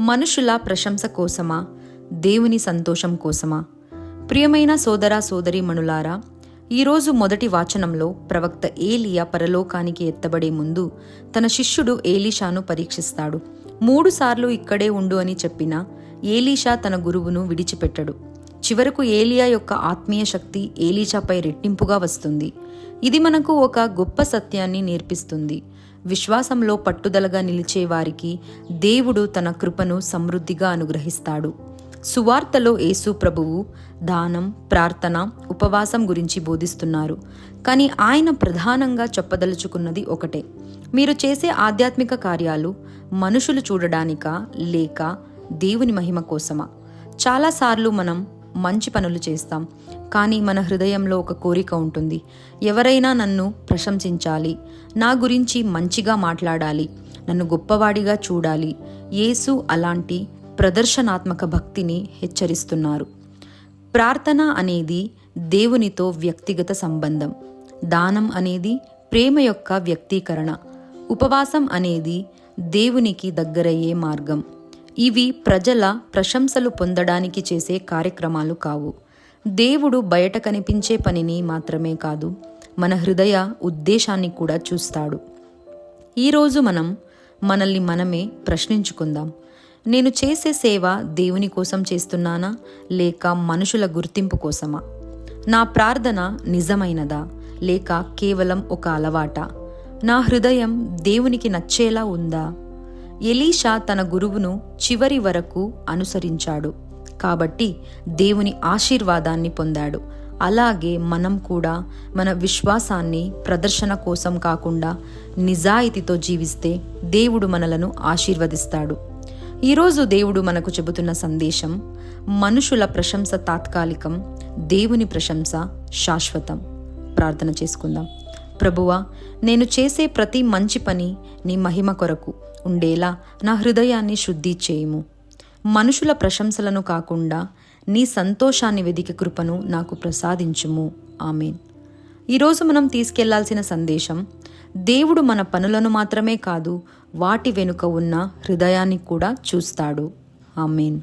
మనుషుల ప్రశంస కోసమా, దేవుని సంతోషం కోసమా? ప్రియమైన సోదర సోదరీమణులారా, ఈరోజు మొదటి వాచనంలో ప్రవక్త ఏలియా పరలోకానికి ఎత్తబడే ముందు తన శిష్యుడు ఏలీషాను పరీక్షిస్తాడు. 3 సార్లు ఇక్కడే ఉండు అని చెప్పినా ఏలీషా తన గురువును విడిచిపెట్టడు. చివరకు ఏలియా యొక్క ఆత్మీయ శక్తి ఏలీషాపై రెట్టింపుగా వస్తుంది. ఇది మనకు ఒక గొప్ప సత్యాన్ని నేర్పిస్తుంది. విశ్వాసంలో పట్టుదలగా నిలిచే వారికి దేవుడు తన కృపను సమృద్ధిగా అనుగ్రహిస్తాడు. సువార్తలో యేసు ప్రభువు దానం, ప్రార్థన, ఉపవాసం గురించి బోధిస్తున్నారు. కానీ ఆయన ప్రధానంగా చెప్పదలుచుకున్నది ఒకటే: మీరు చేసే ఆధ్యాత్మిక కార్యాలు మనుషులు చూడడానికా లేక దేవుని మహిమ కోసమా? చాలాసార్లు మనం మంచి పనులు చేస్తాం, కానీ మన హృదయంలో ఒక కోరిక ఉంటుంది. ఎవరైనా నన్ను ప్రశంసించాలి, నా గురించి మంచిగా మాట్లాడాలి, నన్ను గొప్పవాడిగా చూడాలి. యేసు అలాంటి ప్రదర్శనాత్మక భక్తిని హెచ్చరిస్తున్నారు. ప్రార్థన అనేది దేవునితో వ్యక్తిగత సంబంధం. దానం అనేది ప్రేమ యొక్క వ్యక్తీకరణ. ఉపవాసం అనేది దేవునికి దగ్గరయ్యే మార్గం. ఇవి ప్రజల ప్రశంసలు పొందడానికి చేసే కార్యక్రమాలు కావు. దేవుడు బయట కనిపించే పనిని మాత్రమే కాదు, మన హృదయ ఉద్దేశాన్ని కూడా చూస్తాడు. ఈరోజు మనం మనల్ని మనమే ప్రశ్నించుకుందాం. నేను చేసే సేవ దేవుని కోసం చేస్తున్నానా లేక మనుషుల గుర్తింపు కోసమా? నా ప్రార్థన నిజమైనదా లేక కేవలం ఒక అలవాటా? నా హృదయం దేవునికి నచ్చేలా ఉందా? ఎలీషా తన గురువును చివరి వరకు అనుసరించాడు కాబట్టి దేవుని ఆశీర్వాదాన్ని పొందాడు. అలాగే మనం కూడా మన విశ్వాసాన్ని ప్రదర్శన కోసం కాకుండా నిజాయితీతో జీవిస్తే దేవుడు మనలను ఆశీర్వదిస్తాడు. ఈరోజు దేవుడు మనకు చెబుతున్న సందేశం: మనుషుల ప్రశంస తాత్కాలికం, దేవుని ప్రశంస శాశ్వతం. ప్రార్థన చేసుకుందాం. ప్రభువా, నేను చేసే ప్రతి మంచి పని నీ మహిమ కొరకు ఉండేలా నా హృదయాన్ని శుద్ధి చేయుము. మనుషుల ప్రశంసలను కాకుండా నీ సంతోషాన్ని వెదికే కృపను నాకు ప్రసాదించుము. ఆమేన్. ఈరోజు మనం తీసుకెళ్లాల్సిన సందేశం: దేవుడు మన పనులను మాత్రమే కాదు, వాటి వెనుక ఉన్న హృదయాన్ని కూడా చూస్తాడు. ఆమేన్.